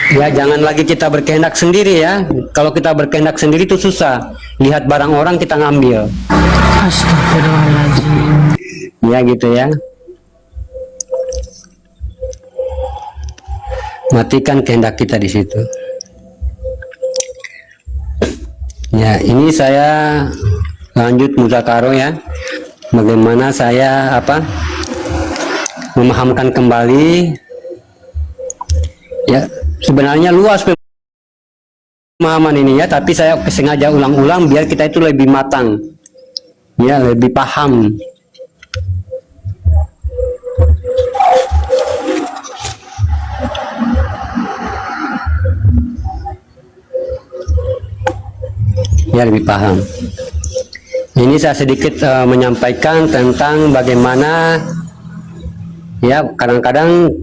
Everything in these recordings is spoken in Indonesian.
Ya, jangan lagi kita berkehendak sendiri ya. Kalau kita berkehendak sendiri itu susah. Lihat barang orang kita ngambil. Astagfirullahaladzim. Ya gitu ya. Matikan kehendak kita di situ. Ya, ini saya lanjut muzakaro ya. Bagaimana saya memahamkan kembali ya. Sebenarnya luas pemahaman ini ya, tapi saya sengaja ulang-ulang biar kita itu lebih matang ya, lebih paham. Ya, lebih paham. Ini saya sedikit menyampaikan tentang bagaimana ya, kadang-kadang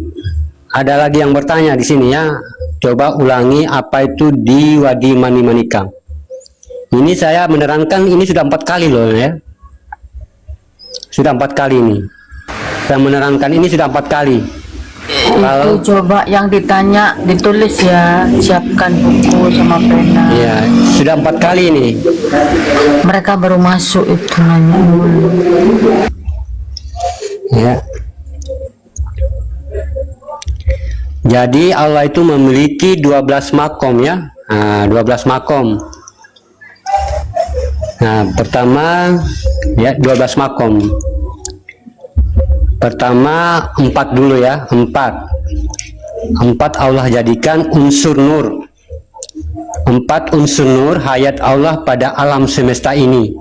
ada lagi yang bertanya di sini ya. Coba ulangi apa itu di Wadi Mani Manikam. Ini saya menerangkan ini sudah 4 kali loh ya. Sudah 4 kali ini. Saya menerangkan ini sudah 4 kali. Itu coba yang ditanya ditulis ya, siapkan buku sama pena. Ya, sudah 4 kali ini. Mereka baru masuk itu nanya. Ya. Jadi Allah itu memiliki 12 makom ya. Nah, 12 makom. Nah, pertama ya 12 makom. Pertama 4 dulu ya, 4 Allah jadikan unsur nur. 4 unsur nur hayat Allah pada alam semesta ini.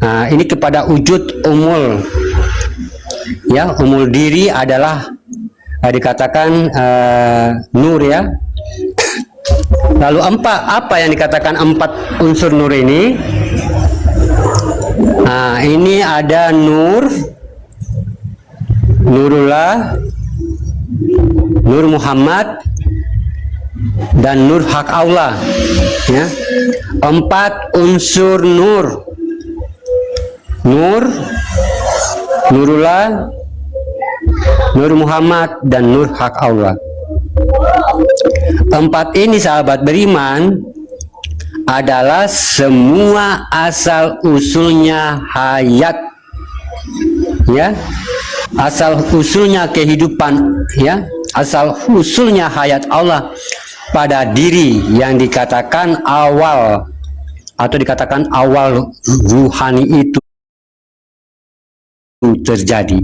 Nah, ini kepada wujud umul. Ya, umul diri adalah dikatakan nur ya. Lalu apa yang dikatakan 4 unsur nur ini? Nah, ini ada nur, Nurullah, Nur Muhammad, dan Nur Hak Allah ya. 4 unsur nur. Nur, Nurullah, Nur Muhammad, dan Nur Hak Allah. 4 ini sahabat beriman adalah semua asal usulnya hayat ya, asal usulnya kehidupan ya, asal usulnya hayat Allah pada diri yang dikatakan awal atau dikatakan awal ruhani itu terjadi.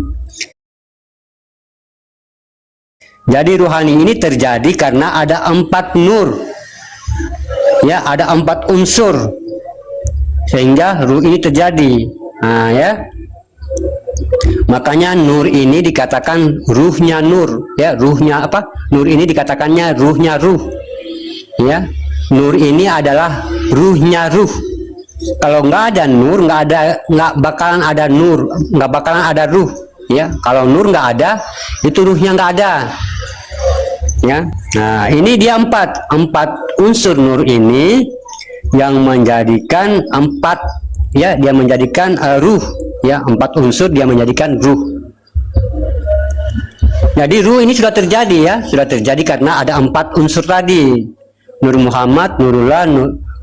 Jadi ruhani ini terjadi karena ada 4 nur ya, ada 4 unsur sehingga ruh ini terjadi. Nah ya, makanya nur ini dikatakan ruhnya nur ya. Ruhnya apa? Nur ini dikatakannya ruhnya ruh ya. Nur ini adalah ruhnya ruh. Kalau nggak ada nur, nggak bakalan ada nur, nggak bakalan ada ruh ya. Kalau nur nggak ada, itu ruhnya nggak ada ya. Nah, ini dia 4 unsur nur ini yang menjadikan 4 ya, dia menjadikan ruh ya. 4 unsur dia menjadikan ruh. Jadi ruh ini sudah terjadi ya, sudah terjadi karena ada 4 unsur tadi. Nur Muhammad, Nurullah,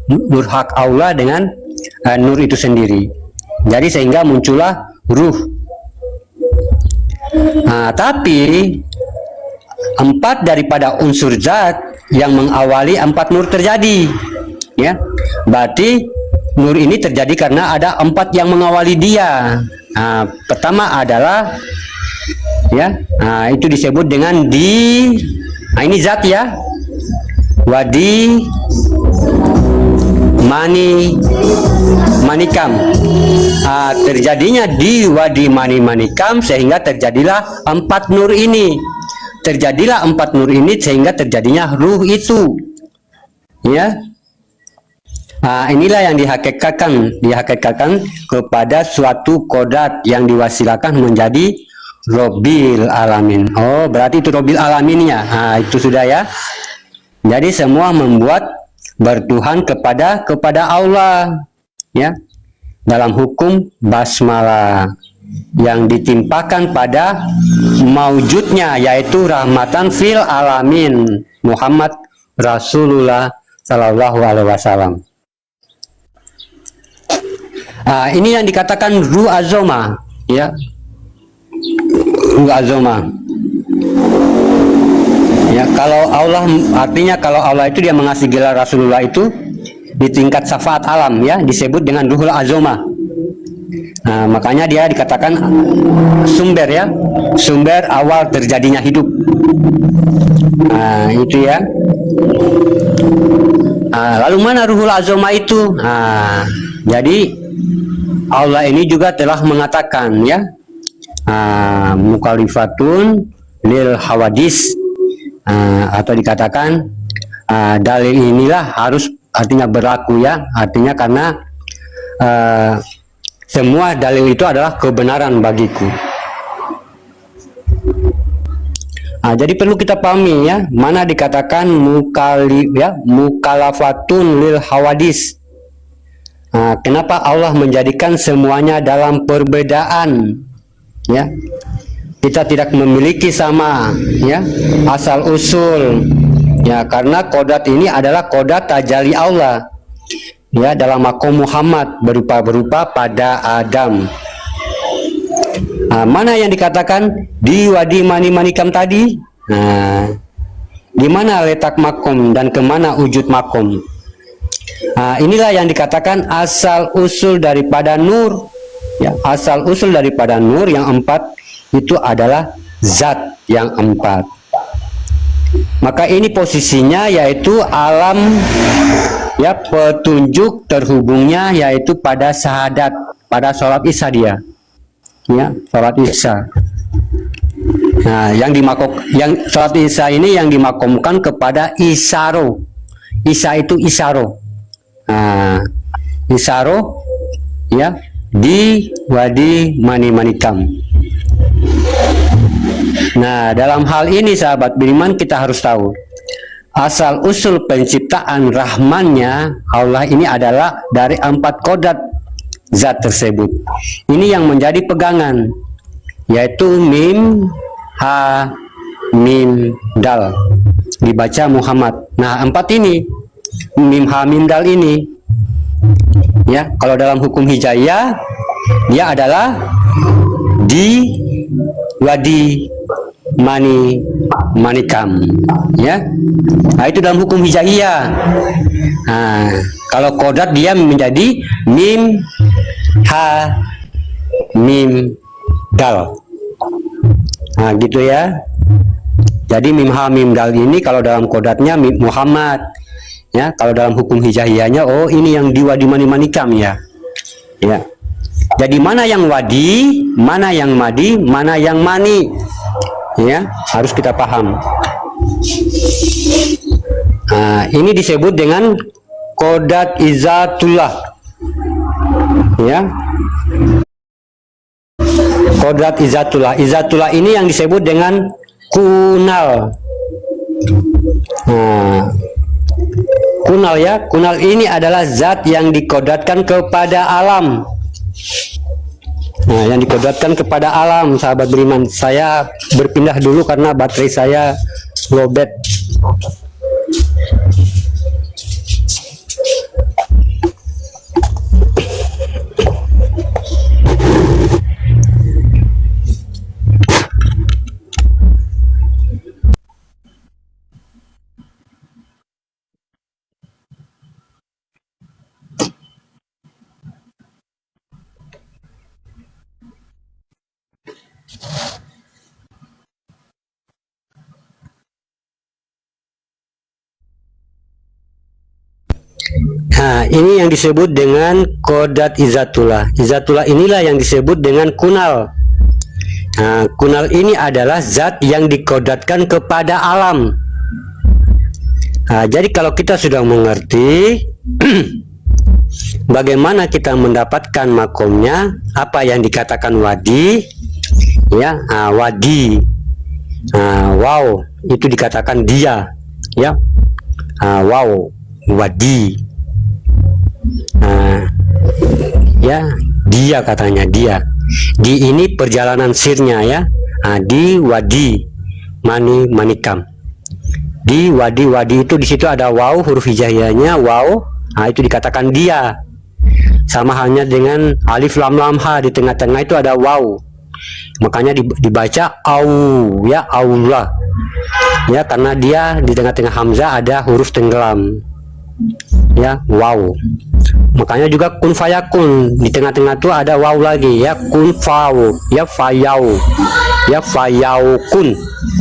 Nur Hak Allah dengan nur itu sendiri. Jadi sehingga muncullah ruh. Nah, tapi 4 daripada unsur zat yang mengawali 4 nur terjadi ya. Berarti nur ini terjadi karena ada 4 yang mengawali dia. Nah, pertama adalah ya, nah itu disebut dengan nah ini zat ya, Wadi Manikam. Terjadinya di Wadi Manikam sehingga terjadilah 4 nur ini. Terjadilah 4 nur ini sehingga terjadinya ruh itu ya. Inilah yang dihakikatkan kepada suatu kodrat yang diwasilakan menjadi Robil Alamin. Oh, berarti itu Robil Alaminnya. Itu sudah ya. Jadi semua membuat bertuhan kepada Allah ya, dalam hukum basmalah yang ditimpakan pada maujudnya, yaitu rahmatan fil alamin Muhammad Rasulullah Sallallahu Alaihi Wasallam. Ini yang dikatakan ruh azoma, ya, ruh azoma. Ya, kalau Allah, artinya kalau Allah itu dia mengasih gelar Rasulullah itu di tingkat syafaat alam, ya, disebut dengan ruhul azoma. Makanya dia dikatakan sumber, ya, sumber awal terjadinya hidup. Itu ya. Lalu mana ruhul azoma itu? Jadi Allah ini juga telah mengatakan, ya, mukalifatun lil hawadis, atau dikatakan dalil inilah harus, artinya berlaku, ya, artinya karena semua dalil itu adalah kebenaran bagiku. Jadi perlu kita pahami, ya, mana dikatakan mukalafatun lil hawadis. Kenapa Allah menjadikan semuanya dalam perbedaan, ya? Kita tidak memiliki sama, ya, asal usul, ya, karena kodrat ini adalah kodrat tajalli Allah, ya, dalam makom Muhammad berupa pada Adam. Mana yang dikatakan di wadi mani-manikam tadi? Di mana letak makom dan kemana wujud makom? Inilah yang dikatakan asal usul daripada nur, ya, asal usul daripada nur yang empat itu adalah zat yang empat. Maka ini posisinya yaitu alam, ya, petunjuk terhubungnya yaitu pada syahadat, pada sholat isya dia, ya, sholat isya. Yang sholat isya ini yang dimakomkan kepada isaro. Isya itu isaro. Isaro, ya, di wadi mani-manikam. Nah, dalam hal ini sahabat beriman kita harus tahu asal usul penciptaan rahmannya Allah ini adalah dari empat kodrat zat tersebut. Ini yang menjadi pegangan, yaitu mim, ha, mim, dal, dibaca Muhammad. Nah, empat ini, mim, ha, mim, dal ini, ya, kalau dalam hukum hijaiyah dia adalah di wadi manikam, ya. Itu dalam hukum hijaiyah. Kalau kodrat dia menjadi mim, ha, mim, dal. Gitu ya. Jadi mim, ha, mim, dal ini kalau dalam kodratnya Muhammad, ya. Kalau dalam hukum hijaiyahnya, oh ini yang di wadi manikam, ya. Ya. Jadi mana yang wadi, mana yang madi, mana yang mani, ya, harus kita paham. Ini disebut dengan kodrat izatullah, ya, kodrat izatullah. Izatullah ini yang disebut dengan kunal. Kunal, ya, kunal ini adalah zat yang dikodratkan kepada alam. Yang dikodratkan kepada alam, sahabat beriman. Saya berpindah dulu karena baterai saya lowbat. Ini yang disebut dengan kodrat izatullah. Izatullah inilah yang disebut dengan kunal. Kunal ini adalah zat yang dikodratkan kepada alam. Jadi kalau kita sudah mengerti bagaimana kita mendapatkan makomnya, apa yang dikatakan wadi, ya, wadi, wow, itu dikatakan dia, ya, wow, wadi, ya, dia katanya dia. Di ini perjalanan sirnya ya. Di wadi manikam. Di wadi itu di situ ada waw, huruf hijaiyahnya waw. Itu dikatakan dia. Sama halnya dengan alif lam lam ha, di tengah-tengah itu ada waw. Makanya dibaca au ya, Allah. Ya, karena dia di tengah-tengah hamzah ada huruf tenggelam. Ya, waw. Makanya juga kun fayakun, di tengah-tengah itu ada waw lagi ya, kun faw ya, fayau ya, fayaukun,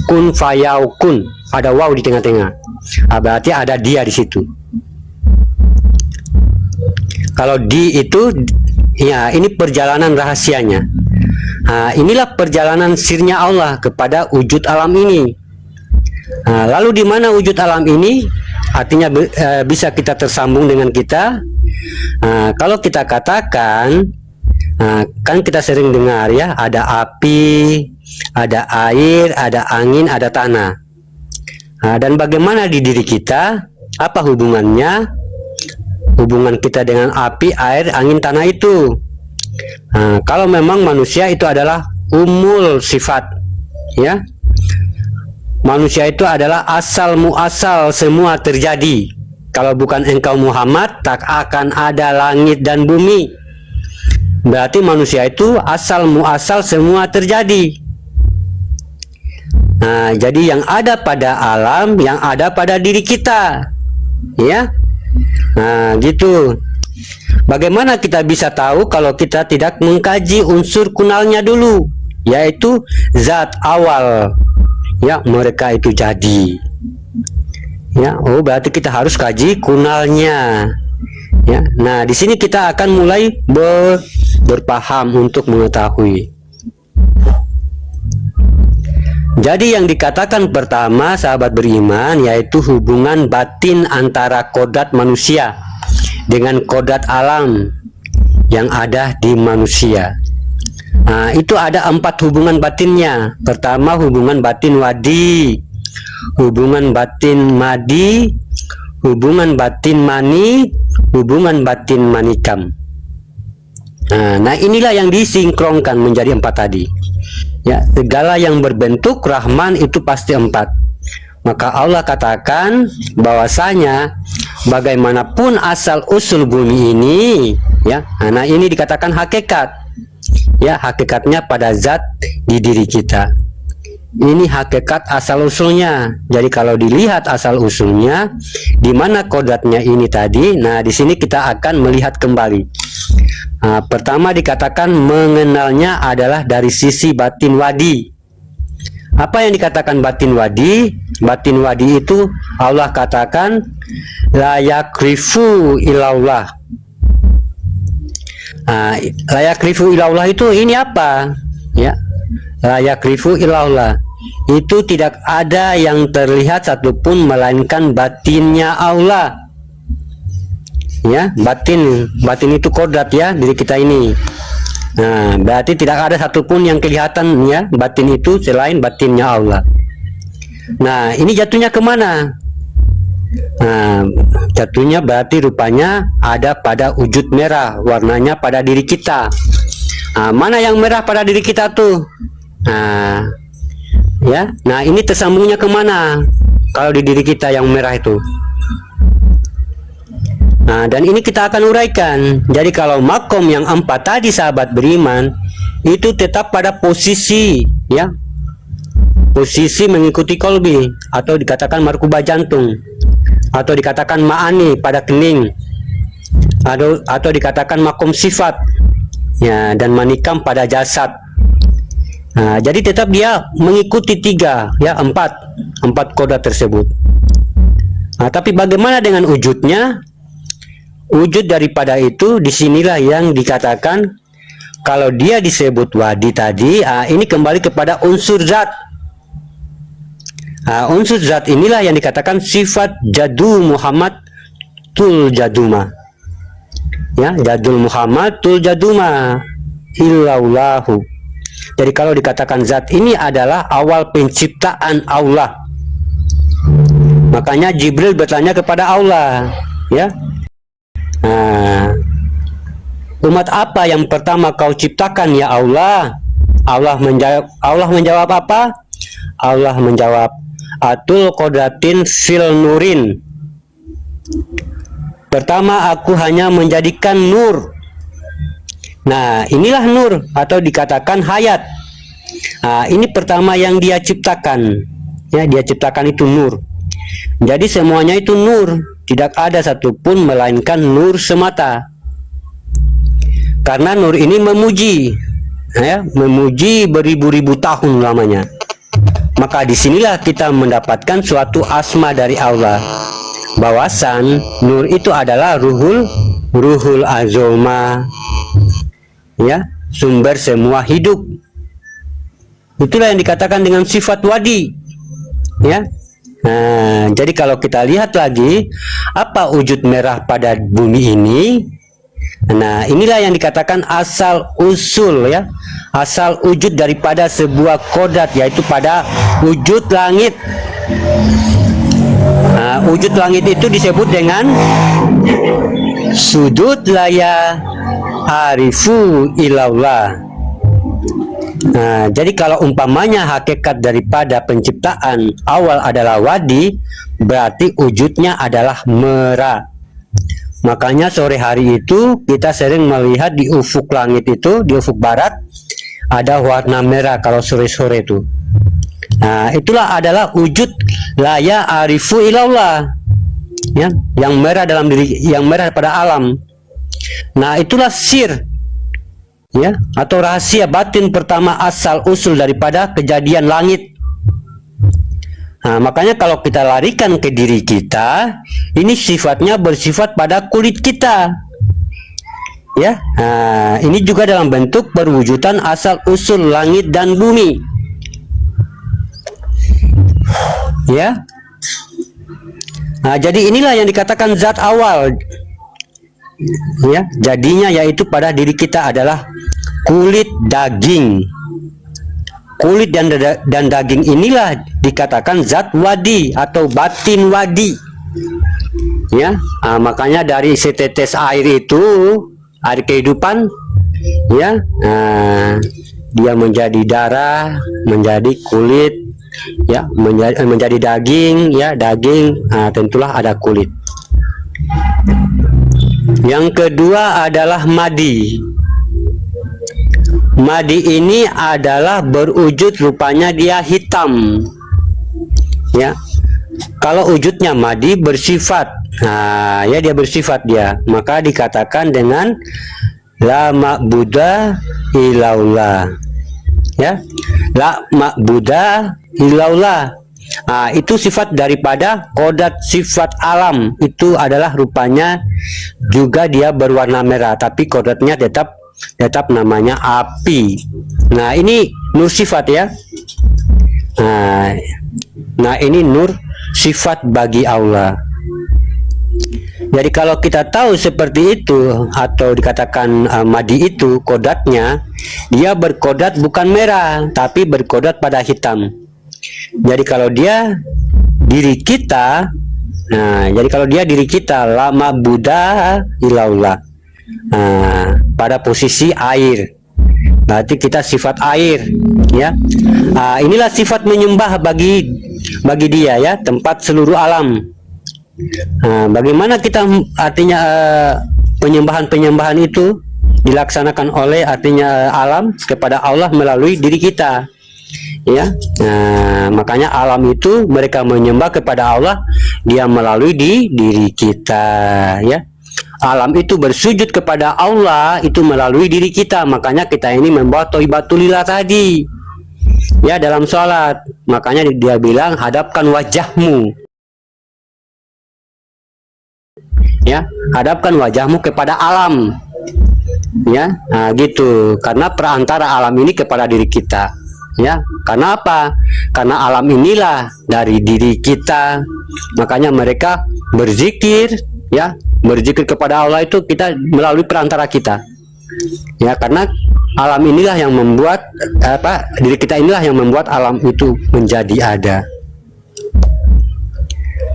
kun fayaukun, ada waw di tengah-tengah. Berarti ada dia di situ. Kalau di itu ya, ini perjalanan rahasianya. Inilah perjalanan sirnya Allah kepada wujud alam ini. Lalu di mana wujud alam ini? Artinya bisa kita tersambung dengan kita. Kalau kita katakan, kan kita sering dengar ya, ada api, ada air, ada angin, ada tanah. Dan bagaimana di diri kita? Apa hubungannya? Hubungan kita dengan api, air, angin, tanah itu. Kalau memang manusia itu adalah umul sifat, ya, manusia itu adalah asal muasal semua terjadi. Kalau bukan engkau Muhammad, tak akan ada langit dan bumi. Berarti manusia itu asal muasal semua terjadi. Jadi yang ada pada alam, yang ada pada diri kita, ya. Gitu. Bagaimana kita bisa tahu kalau kita tidak mengkaji unsur kunalnya dulu, yaitu zat awal, ya, mereka itu jadi, ya. Berarti kita harus kaji kunalnya, ya. Nah, di sini kita akan mulai berpaham untuk mengetahui. Jadi yang dikatakan pertama, sahabat beriman, yaitu hubungan batin antara kodrat manusia dengan kodrat alam yang ada di manusia. Itu ada 4 hubungan batinnya. Pertama, hubungan batin wadi, hubungan batin madi, hubungan batin mani, hubungan batin manikam. Nah, inilah yang disinkronkan menjadi 4 tadi. Ya, segala yang berbentuk Rahman itu pasti 4. Maka Allah katakan bahwasanya bagaimanapun asal usul bumi ini, ya, nah ini dikatakan hakikat, ya, hakikatnya pada zat di diri kita. Ini hakikat asal usulnya. Jadi kalau dilihat asal usulnya, di mana kodratnya ini tadi, nah di sini kita akan melihat kembali. Pertama dikatakan mengenalnya adalah dari sisi batin wadi. Apa yang dikatakan batin wadi? Batin wadi itu Allah katakan la yakrifu ilallah. La yakrifu ilallah itu ini apa? Ya, la yakrifu ilallah itu tidak ada yang terlihat satupun melainkan batinnya Allah. Ya, batin itu kodrat ya, diri kita ini. Nah, berarti tidak ada satupun yang kelihatan ya, batin itu selain batinnya Allah. Nah, ini jatuhnya kemana? Jatuhnya berarti rupanya ada pada wujud merah, warnanya pada diri kita. Mana yang merah pada diri kita tuh? Ya, nah ini tersambungnya kemana? Kalau di diri kita yang merah itu. Dan ini kita akan uraikan. Jadi kalau makom yang 4 tadi sahabat beriman itu tetap pada posisi, ya, posisi mengikuti kolbi, atau dikatakan markubah jantung, atau dikatakan ma'ani pada kening, atau dikatakan makom sifat, ya, dan manikam pada jasad. Jadi tetap dia mengikuti 3, ya, 4 kodrat tersebut. Tapi bagaimana dengan wujudnya? Wujud daripada itu disinilah yang dikatakan kalau dia disebut wadi tadi, ini kembali kepada unsur zat. Unsur zat inilah yang dikatakan sifat jadu Muhammad tul jaduma. Ya, jadul Muhammad tul jaduma illallahu. Jadi kalau dikatakan zat ini adalah awal penciptaan Allah. Makanya Jibril bertanya kepada Allah, ya. umat apa yang pertama kau ciptakan ya Allah? Allah menjawab apa? Allah menjawab, atul kodatin fil nurin. Pertama aku hanya menjadikan nur. Nah, inilah nur atau dikatakan hayat. Nah, ini pertama yang dia ciptakan. Ya, dia ciptakan itu nur. Jadi semuanya itu nur, tidak ada satupun melainkan nur semata. Karena nur ini memuji, ya, memuji beribu-ribu tahun lamanya. Maka disinilah kita mendapatkan suatu asma dari Allah. Bahwasan nur itu adalah ruhul azoma, ya, sumber semua hidup. Itulah yang dikatakan dengan sifat wadi, ya. Nah, jadi kalau kita lihat lagi apa wujud merah pada bumi ini, nah inilah yang dikatakan asal usul, ya, asal wujud daripada sebuah kodat, yaitu pada wujud langit. Nah, wujud langit itu disebut dengan sudut laya arifu ilallah. Nah, jadi kalau umpamanya hakikat daripada penciptaan awal adalah wadi, berarti wujudnya adalah merah. Makanya sore hari itu kita sering melihat di ufuk langit itu, di ufuk barat ada warna merah kalau sore-sore itu. Nah, itulah adalah wujud laya arifu ilallah, ya, yang merah dalam diri, yang merah pada alam. Nah, itulah sir, ya, atau rahasia batin pertama asal usul daripada kejadian langit. Nah, makanya kalau kita larikan ke diri kita, ini sifatnya bersifat pada kulit kita, ya. Nah, ini juga dalam bentuk perwujudan asal usul langit dan bumi, ya. Nah, jadi inilah yang dikatakan zat awal, ya. Jadinya yaitu pada diri kita adalah kulit daging. Kulit dan daging inilah dikatakan zat wadi atau batin wadi, ya. Nah, makanya dari setetes air itu, air kehidupan, ya, dia menjadi darah, menjadi kulit, ya, menjadi daging, ya, daging, tentulah ada kulit. Yang kedua adalah madi. Madi ini adalah berwujud rupanya dia hitam, ya. Kalau wujudnya madi bersifat, nah, ya, dia bersifat dia, maka dikatakan dengan la ma'buda illallah, ya, la ma'buda illallah. Nah, itu sifat daripada kodat sifat alam, itu adalah rupanya juga dia berwarna merah, tapi kodatnya tetap namanya api. Nah, ini nur sifat, ya. Nah, ini nur sifat bagi Allah. Jadi kalau kita tahu seperti itu, atau dikatakan madi itu kodatnya, dia berkodat bukan merah tapi berkodat pada hitam. Jadi kalau dia diri kita, nah, jadi kalau dia diri kita lama Buddha ilallah, pada posisi air, berarti kita sifat air, ya. Inilah sifat menyembah bagi dia, ya, tempat seluruh alam. Bagaimana kita artinya penyembahan itu dilaksanakan oleh artinya alam kepada Allah melalui diri kita, ya. Makanya alam itu mereka menyembah kepada Allah, dia melalui di diri kita, ya. Alam itu bersujud kepada Allah itu melalui diri kita. Makanya kita ini membawa thayyibatulillah tadi, ya, dalam sholat. Makanya dia bilang hadapkan wajahmu, ya, hadapkan wajahmu kepada alam, ya. Nah, gitu, karena perantara alam ini kepada diri kita, ya. Karena apa? Karena alam inilah dari diri kita. Makanya mereka berzikir, ya, berzikir kepada Allah itu kita melalui perantara kita, ya, karena alam inilah yang membuat diri kita inilah yang membuat alam itu menjadi ada.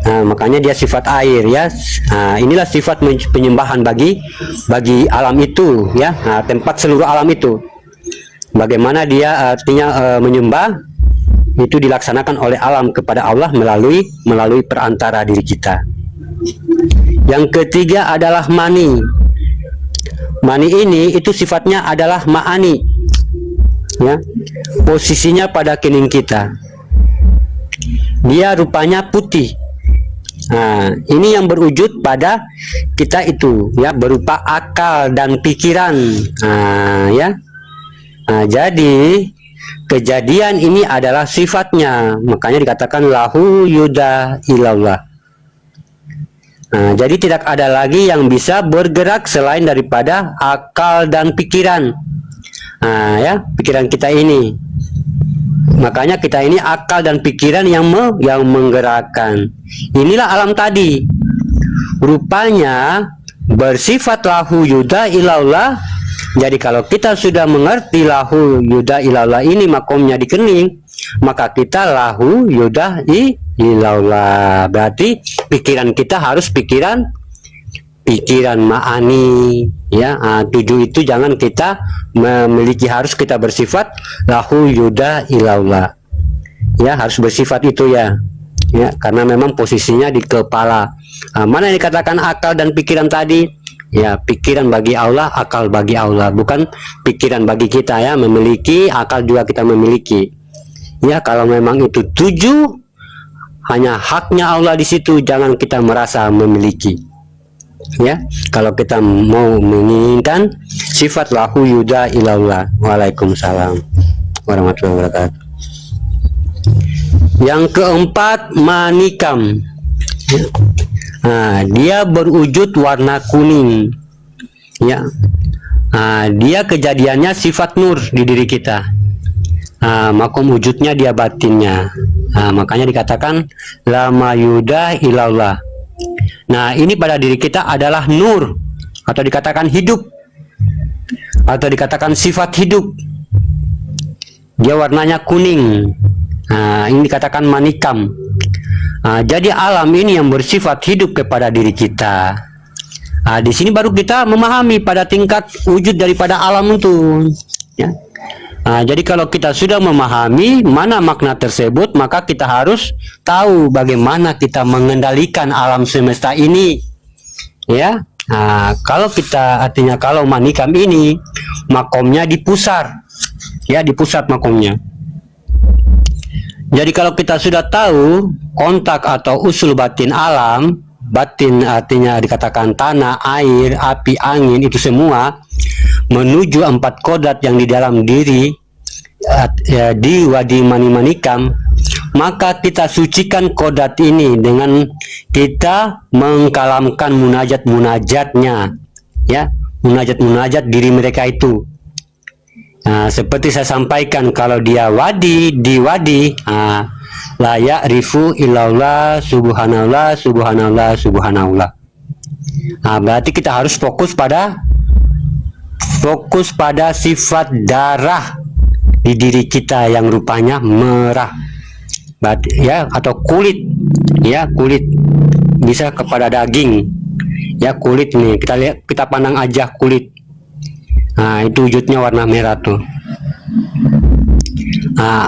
Makanya dia sifat air ya. Inilah sifat penyembahan bagi alam itu ya. Tempat seluruh alam itu. Bagaimana dia artinya menyembah itu dilaksanakan oleh alam kepada Allah melalui perantara diri kita. Yang ketiga adalah mani. Mani ini itu sifatnya adalah ma'ani ya. Posisinya pada kening kita. Dia rupanya putih. Ini yang berwujud pada kita itu ya, berupa akal dan pikiran ya. Jadi kejadian ini adalah sifatnya, makanya dikatakan lahu yuda ilallah. Jadi tidak ada lagi yang bisa bergerak selain daripada akal dan pikiran ya, pikiran kita ini. Makanya kita ini akal dan pikiran yang menggerakkan. Inilah alam tadi. Rupanya bersifat lahu yuda ilallah. Jadi kalau kita sudah mengerti lahu yuda ilallah ini makomnya di kening, maka kita lahu yuda ilallah. Berarti pikiran kita harus pikiran ma'ani ya. 7 itu jangan kita memiliki, harus kita bersifat lahu yuda ilallah ya, harus bersifat itu ya karena memang posisinya di kepala. Mana yang dikatakan akal dan pikiran tadi ya, pikiran bagi Allah, akal bagi Allah, bukan pikiran bagi kita ya. Memiliki akal juga kita memiliki ya. Kalau memang itu 7 hanya haknya Allah di situ, jangan kita merasa memiliki ya. Kalau kita mau menginginkan sifat lahu yuda ilallah. Waalaikumsalam warahmatullahi wabarakatuh. Yang keempat manikam ya. Dia berwujud warna kuning ya. Dia kejadiannya sifat nur di diri kita. Makom wujudnya dia batinnya. Makanya dikatakan lama yuda ilallah. Ini pada diri kita adalah nur, atau dikatakan hidup, atau dikatakan sifat hidup. Dia warnanya kuning. Ini dikatakan manikam. Jadi alam ini yang bersifat hidup kepada diri kita. Di sini baru kita memahami pada tingkat wujud daripada alam itu ya. Jadi kalau kita sudah memahami mana makna tersebut, maka kita harus tahu bagaimana kita mengendalikan alam semesta ini ya. Kalau kita artinya kalau manikam ini makomnya di pusar ya, di pusat makomnya. Jadi kalau kita sudah tahu kontak atau usul batin alam, batin artinya dikatakan tanah, air, api, angin, itu semua menuju 4 kodrat yang di dalam diri di wadi mani manikam, maka kita sucikan kodrat ini dengan kita mengkalamkan munajat-munajatnya ya, munajat-munajat diri mereka itu. Seperti saya sampaikan, kalau dia di wadi la ya'rifu illallah subhanallah subhanallah subhanallah. Berarti kita harus fokus pada sifat darah di diri kita yang rupanya merah ya, atau kulit ya, kulit bisa kepada daging ya, kulit nih kita lihat, kita pandang aja kulit. Itu wujudnya warna merah tuh.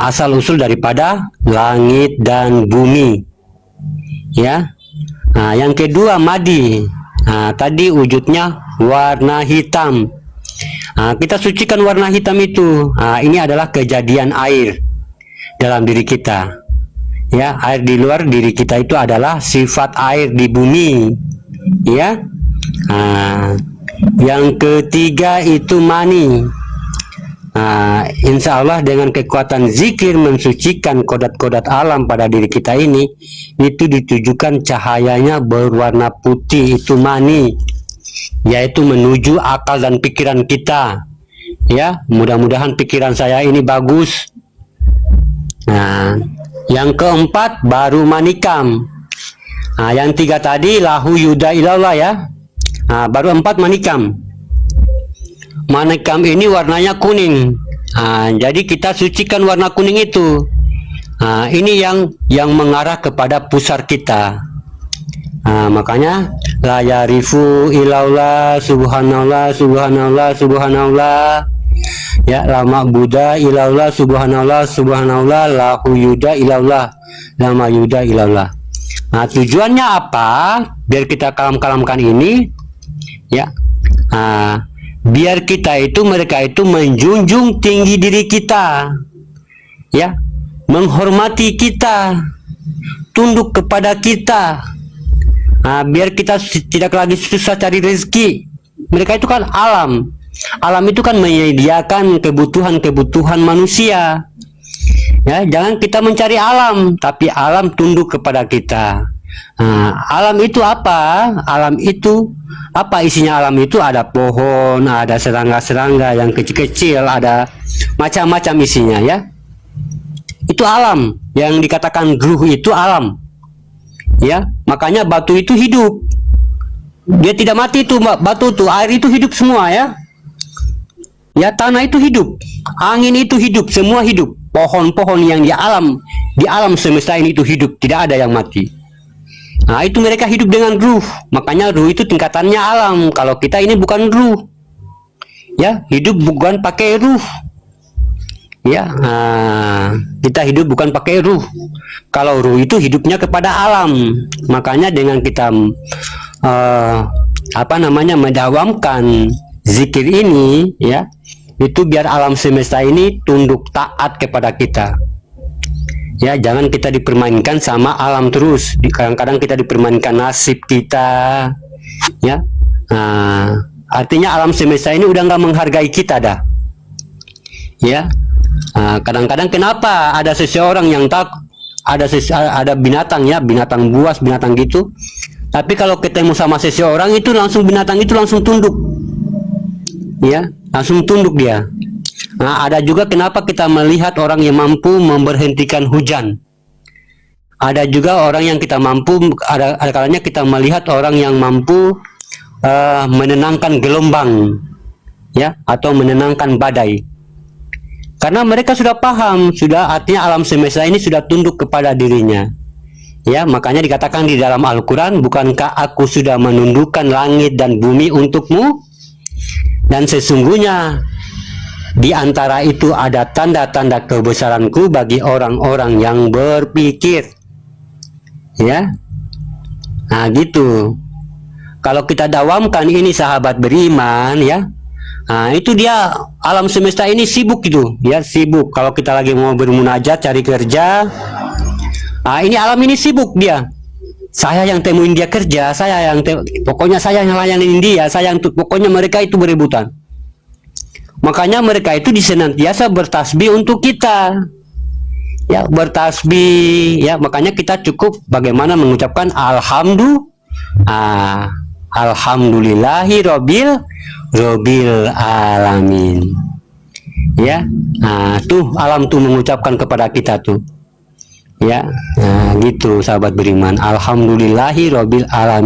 Asal usul daripada langit dan bumi ya. Yang kedua madi. Tadi wujudnya warna hitam. Kita sucikan warna hitam itu. Ini adalah kejadian air dalam diri kita ya. Air di luar diri kita itu adalah sifat air di bumi ya. Yang ketiga itu mani. Insya Allah dengan kekuatan zikir mensucikan kodrat-kodrat alam pada diri kita ini, itu ditujukan cahayanya berwarna putih, itu mani, yaitu menuju akal dan pikiran kita ya. Mudah-mudahan pikiran saya ini bagus. Yang keempat baru manikam. Yang 3 tadi lahu yuda ilallah ya. Baru 4 manikam. Manikam ini warnanya kuning. Jadi kita sucikan warna kuning itu. Ini yang mengarah kepada pusar kita Makanya la yarifu ilallah, subhanallah, subhanallah, subhanallah. Ya, la ma'buda ilallah, subhanallah, subhanallah, la yuda ilallah, la ma'yuda ilallah. Tujuannya apa? Biar kita kalam-kalamkan ini, ya. Biar mereka itu menjunjung tinggi diri kita, ya, menghormati kita, tunduk kepada kita. Biar kita tidak lagi susah cari rezeki. Mereka itu kan alam itu kan menyediakan kebutuhan manusia, ya. Jangan kita mencari alam, tapi alam tunduk kepada kita. Alam itu apa? Alam itu apa isinya? Alam itu ada pohon, ada serangga-serangga yang kecil-kecil, ada macam-macam isinya, ya. Itu alam yang dikatakan ruh, itu alam, ya. Makanya batu itu hidup, dia tidak mati itu batu tuh, air itu hidup semua, ya. Ya, tanah itu hidup, angin itu hidup, semua hidup. Pohon-pohon yang di alam semesta ini itu hidup, tidak ada yang mati. Itu mereka hidup dengan ruh. Makanya ruh itu tingkatannya alam. Kalau kita ini bukan ruh, ya, hidup bukan pakai ruh, ya. Kita hidup bukan pakai ruh. Kalau ruh itu hidupnya kepada alam. Makanya dengan kita mendawamkan zikir ini, ya, itu biar alam semesta ini tunduk taat kepada kita, ya. Jangan kita dipermainkan sama alam terus. Kadang-kadang kita dipermainkan nasib kita, ya. Artinya alam semesta ini udah nggak menghargai kita dah, ya. Kadang-kadang kenapa ada seseorang yang ada binatang, ya, binatang buas, binatang gitu, tapi kalau ketemu sama seseorang itu langsung binatang itu langsung tunduk, ya, langsung tunduk dia. Ada juga kenapa kita melihat orang yang mampu memberhentikan hujan. Ada juga orang yang kita mampu, ada kalanya kita melihat orang yang mampu menenangkan gelombang, ya, atau menenangkan badai. Karena mereka sudah paham, artinya alam semesta ini sudah tunduk kepada dirinya, ya. Makanya dikatakan di dalam Al-Quran, bukankah aku sudah menundukkan langit dan bumi untukmu? Dan sesungguhnya di antara itu ada tanda-tanda kebesaranku bagi orang-orang yang berpikir, ya. Gitu. Kalau kita dawamkan ini, sahabat beriman, ya, itu dia alam semesta ini sibuk gitu, ya, sibuk. Kalau kita lagi mau bermunajat cari kerja, ini alam ini sibuk dia. Saya yang temuin dia kerja, pokoknya saya yang layanin dia, pokoknya mereka itu berebutan. Makanya mereka itu senantiasa bertasbih untuk kita, ya, bertasbih, ya. Makanya kita cukup bagaimana mengucapkan alhamdulillahi robbil alamin, ya. Tuh alam tuh mengucapkan kepada kita tuh, ya. Gitu sahabat beriman, alhamdulillahi robbil alamin.